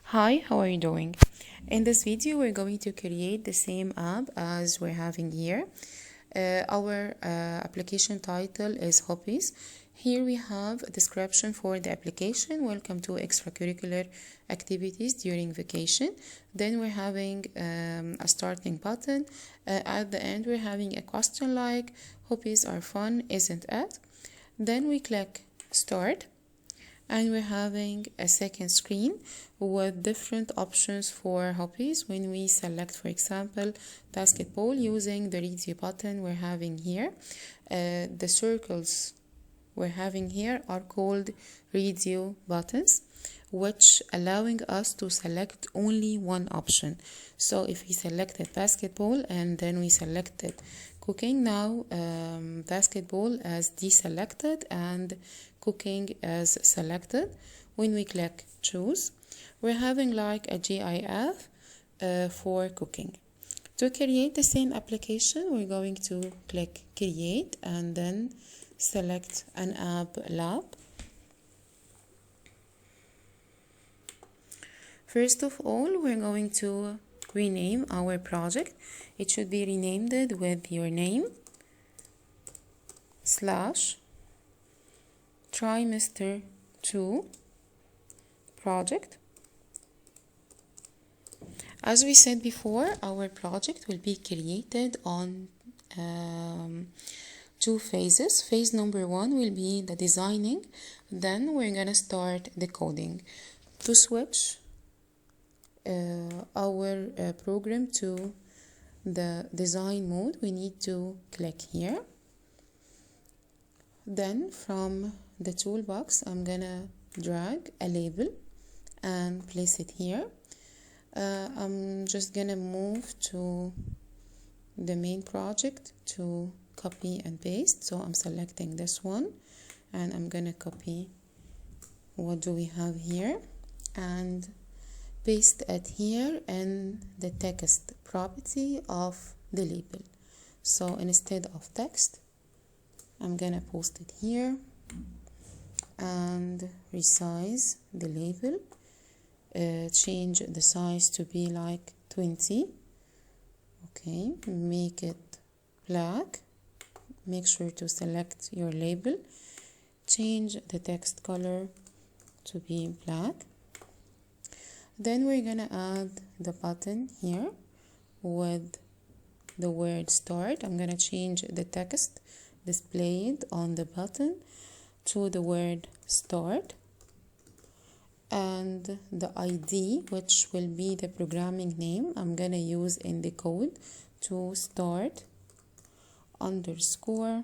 Hi, how are you doing? In this video, we're going to create the same app as we're having here. Our application title is Hobbies. Here we have a description for the application. Welcome to extracurricular activities during vacation. Then we're having a starting button. At the end, we're having a question like, hobbies are fun, isn't it? Then we click start. And we're having a second screen with different options for hobbies. When we select, for example, basketball using the radio button we're having here, the circles we're having here are called radio buttons, which allowing us to select only one option. So if we selected basketball and then we selected cooking, now basketball as deselected and cooking as selected. When we click choose, we're having like a GIF for cooking. To create the same application, we're going to click create and then select an app lab. First of all, we're going to rename our project. It should be renamed with your name / trimester 2 project. As we said before, our project will be created on two phases. Phase number 1 will be the designing, then we're gonna start the coding. To switch our program to the design mode, we need to click here. Then from the toolbox, I'm gonna drag a label and place it here. I'm just gonna move to the main project to copy and paste. So I'm selecting this one and I'm gonna copy what do we have here and paste it here in the text property of the label. So instead of text, I'm gonna post it here and resize the label, change the size to be like 20. Okay, make it black, make sure to select your label, change the text color to be black. Then we're gonna add the button here with the word start. I'm gonna change the text displayed on the button to the word start, and the ID, which will be the programming name, I'm gonna use in the code to start underscore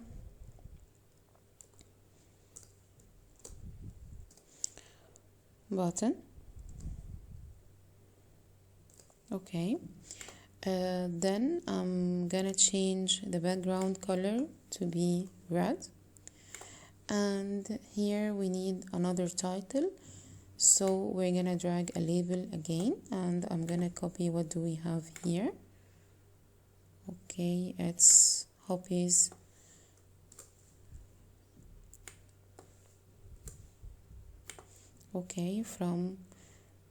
button. Okay, then I'm gonna change the background color to be red, and here we need another title, so we're gonna drag a label again and I'm gonna copy what do we have here. Okay, it's hobbies okay. From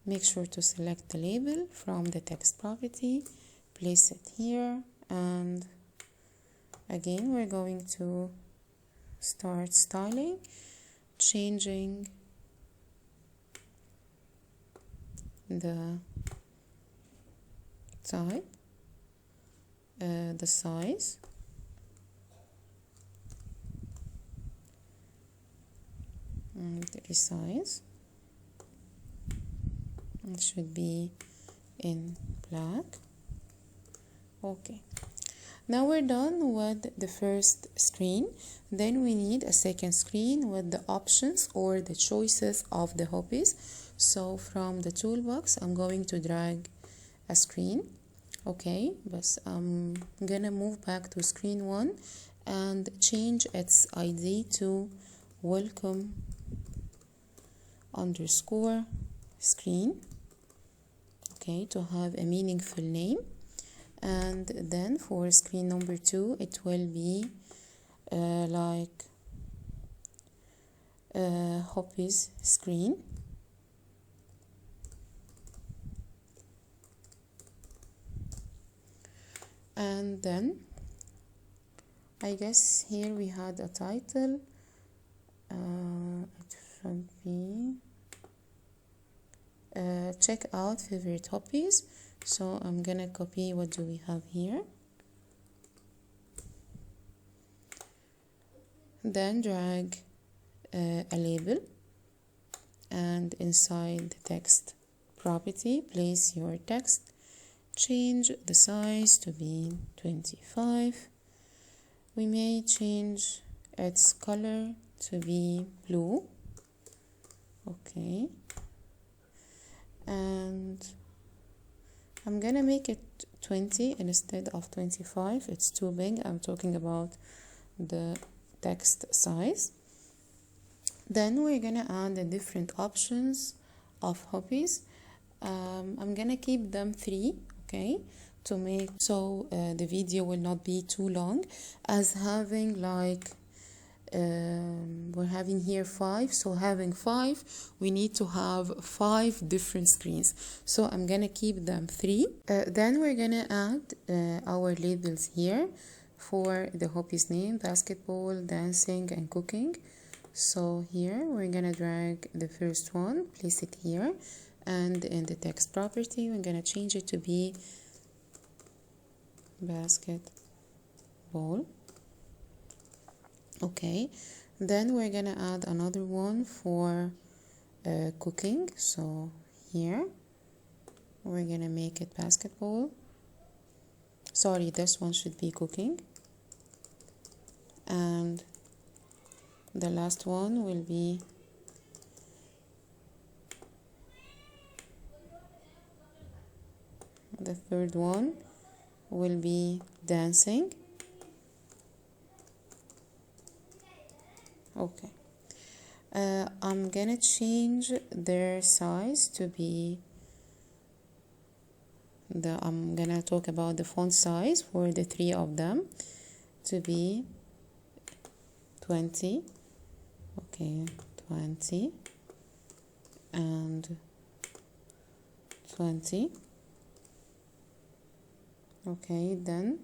make sure to select the label from the text property, place it here, and again we're going to start styling, changing the type, the size, and resize. It should be in black. Okay, now we're done with the first screen. Then we need a second screen with the options or the choices of the hobbies. So from the toolbox, I'm going to drag a screen. Okay, but I'm gonna move back to screen 1 and change its ID to welcome underscore screen. Okay, to have a meaningful name. And then for screen number 2, it will be like hobbies screen. And then I guess here we had a title. It should be check out favorite hobbies. So I'm gonna copy what do we have here, then drag a label, and inside the text property place your text. Change the size to be 25. We may change its color to be blue. Okay, and I'm gonna make it 20 instead of 25. It's too big. I'm talking about the text size. Then we're gonna add the different options of hobbies. I'm gonna keep them 3, okay, to make so the video will not be too long, as having like we're having here 5, so having 5 we need to have 5 different screens, so I'm gonna keep them 3. Then we're gonna add our labels here for the hobbies name: basketball, dancing, and cooking. So here we're gonna drag the first one, place it here, and in the text property we're gonna change it to be basketball. Okay, then we're gonna add another one for cooking. So here we're gonna make it basketball. Sorry, this one should be cooking. And the last one will be the third one will be dancing. Okay, I'm gonna change their size to be I'm gonna talk about the font size for the 3 of them to be 20. Okay, 20 and 20. Okay, then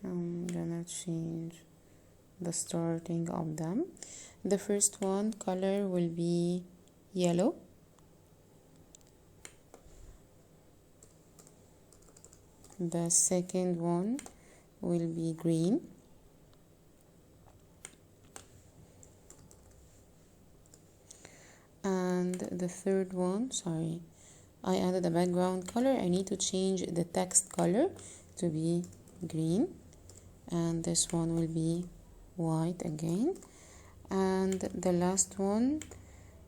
I'm gonna change the starting of them. The first one color will be yellow. The second one will be green. And the third one, sorry, I added a background color. I need to change the text color to be green. And this one will be white again. And the last one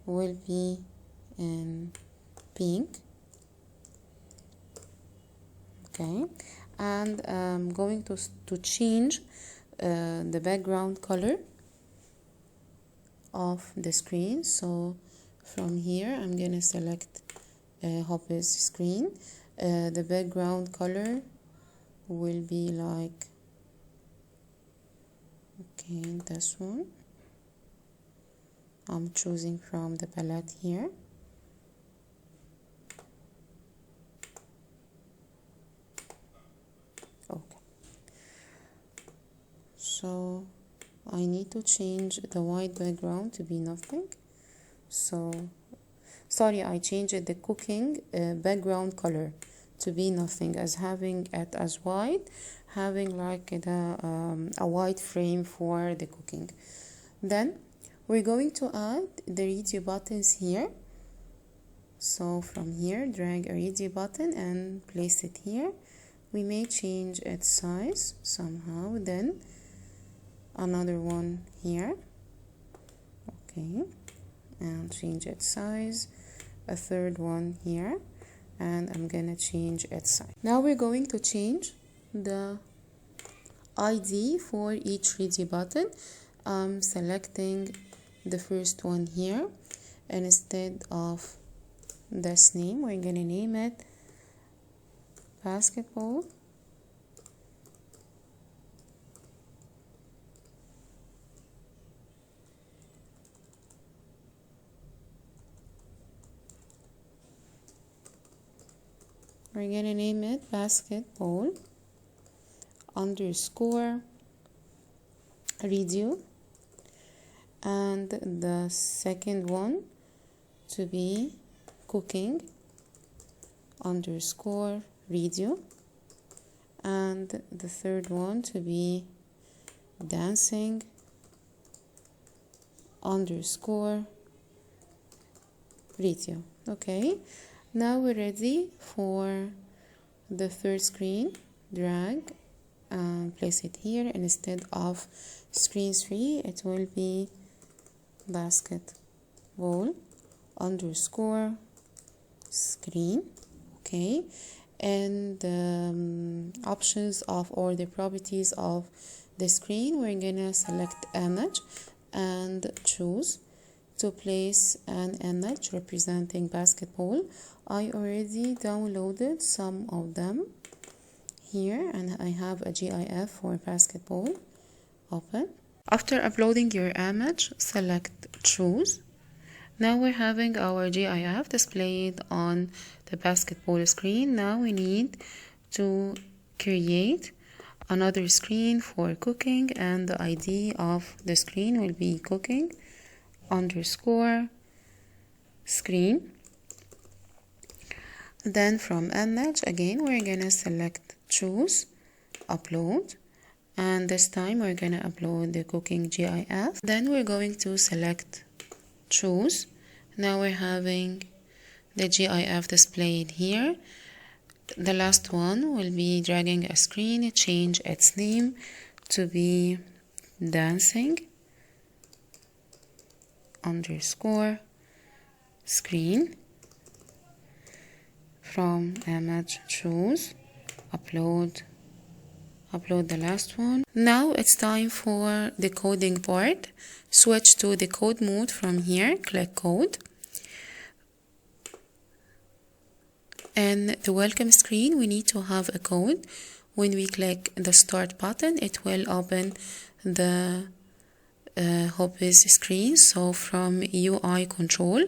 will be in pink. Okay, and I'm going to change the background color of the screen. So from here I'm gonna select Hobbies screen. The background color will be like, okay, this one. I'm choosing from the palette here. Okay, so I need to change the white background to be nothing. So sorry, I changed the cooking background color to be nothing, as having it as white, having like a white frame for the cooking. Then we're going to add the radio buttons here. So from here, drag a radio button and place it here. We may change its size somehow. Then another one here. Okay, and change its size. A third one here, and I'm gonna change its size. Now we're going to change the ID for each radio button. I'm selecting the first one here, and instead of this name we're gonna name it basketball. we're gonna name it basketball underscore radio, and the second one to be cooking underscore radio, and the third one to be dancing underscore radio. Okay, now we're ready for the third screen. Drag and place it here. Instead of screen 3, it will be basketball underscore screen. Okay, and the options of, or the properties of the screen, we're gonna select image and choose to place an image representing basketball. I already downloaded some of them here, and I have a GIF for basketball. Open. After uploading your image, select choose. Now we're having our GIF displayed on the basketball screen. Now we need to create another screen for cooking, and the ID of the screen will be cooking underscore screen. Then from image, again we're gonna select choose, upload, and this time we're gonna upload the cooking GIF. Then we're going to select choose. Now we're having the GIF displayed here. The last one will be dragging a screen, change its name to be dancing underscore screen. From image, choose, upload the last one. Now it's time for the coding part. Switch to the code mode from here, click code. In the welcome screen, we need to have a code. When we click the start button, it will open the Hobbies screen. So from UI control,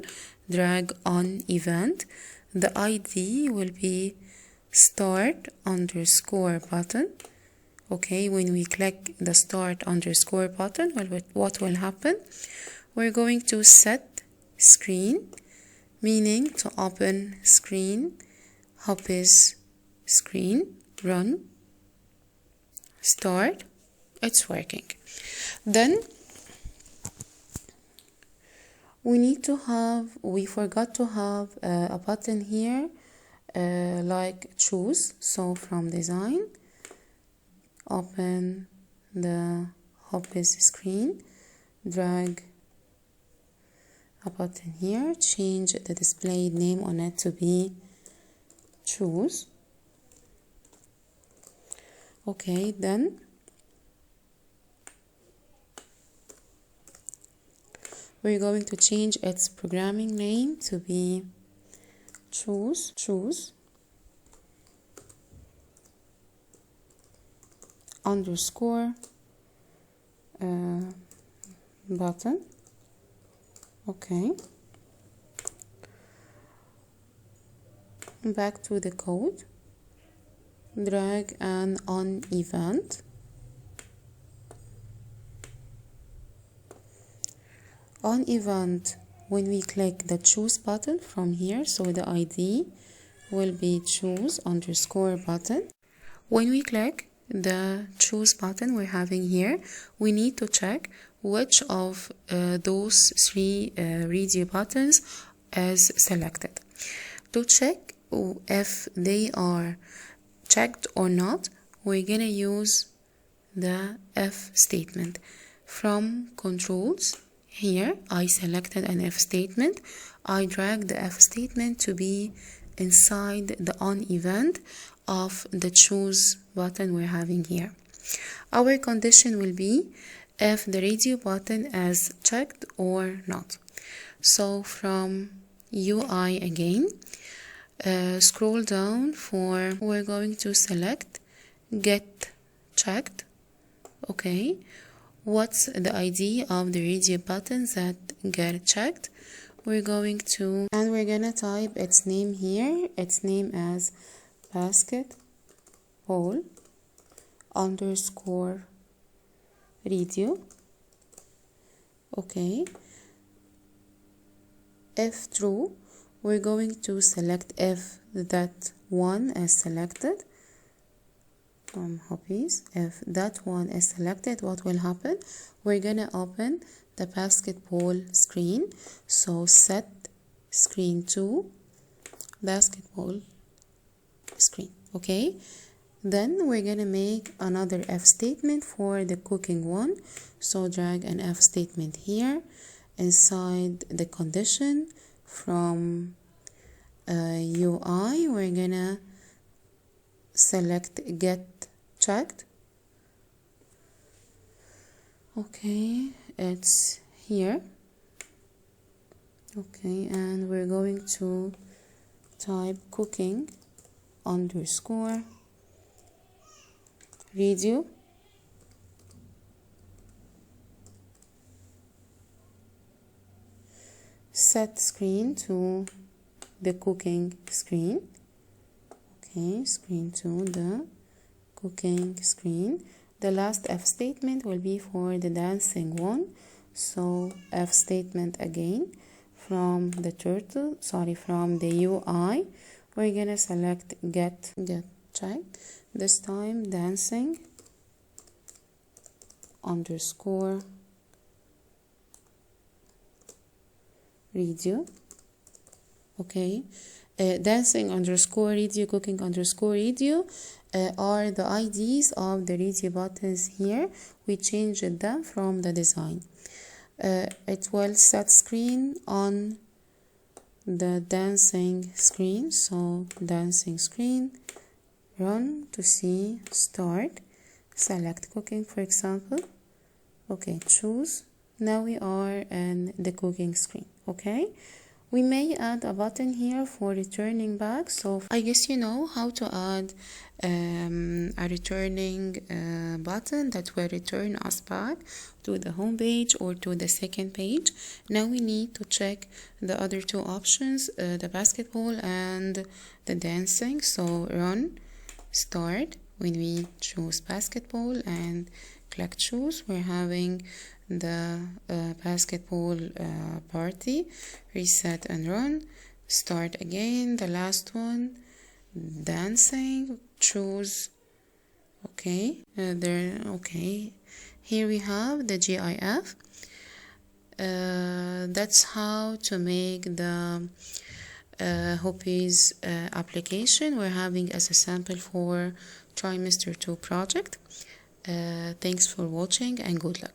drag on event. The ID will be start underscore button. Okay, when we click the start underscore button, what will happen? We're going to set screen, meaning to open screen, Hobbies screen, run, start. It's working. Then we forgot to have a button here like choose. So from design, open the Hobbies screen, drag a button here, change the displayed name on it to be choose. Okay, then we're going to change its programming name to be choose underscore button. Okay, back to the code, drag an on event. On event, when we click the choose button from here, so the ID will be choose underscore button. When we click the choose button we're having here, we need to check which of those three radio buttons is selected. To check if they are checked or not, we're gonna use the if statement. From controls, here I selected an if statement. I drag the if statement to be inside the on event of the choose button we're having here. Our condition will be if the radio button is checked or not. So from UI again, scroll down we're going to select get checked. Okay, what's the ID of the radio buttons that get checked? We're gonna type its name here. Its name as basketball underscore radio. Okay, if true, we're going to select if that one is selected from hobbies. If that one is selected, what will happen? We're gonna open the basketball screen. So set screen to basketball screen. Okay, then we're gonna make another if statement for the cooking one. So drag an if statement here inside the condition. From UI, we're gonna select get checked. Okay, it's here. Okay, and we're going to type cooking underscore radio. Set screen to the cooking screen. Okay, screen to the cooking screen. The last if statement will be for the dancing one. So if statement again from the from the UI, we're gonna select get checked. This time dancing underscore radio. Okay, dancing underscore radio, cooking underscore radio are the IDs of the radio buttons here. We changed them from the design. It will set screen on the dancing screen. So dancing screen, run to see, start, select cooking for example. Okay, choose. Now we are in the cooking screen. Okay, we may add a button here for returning back. So I guess you know how to add a returning button that will return us back to the home page or to the second page. Now we need to check the other two options, the basketball and the dancing. So run, start. When we choose basketball and click choose, we're having the basketball party. Reset and run, start again. The last one, dancing, choose. Okay, okay, here we have the GIF. That's how to make the Hobbies application we're having as a sample for trimester 2 project. Thanks for watching and good luck.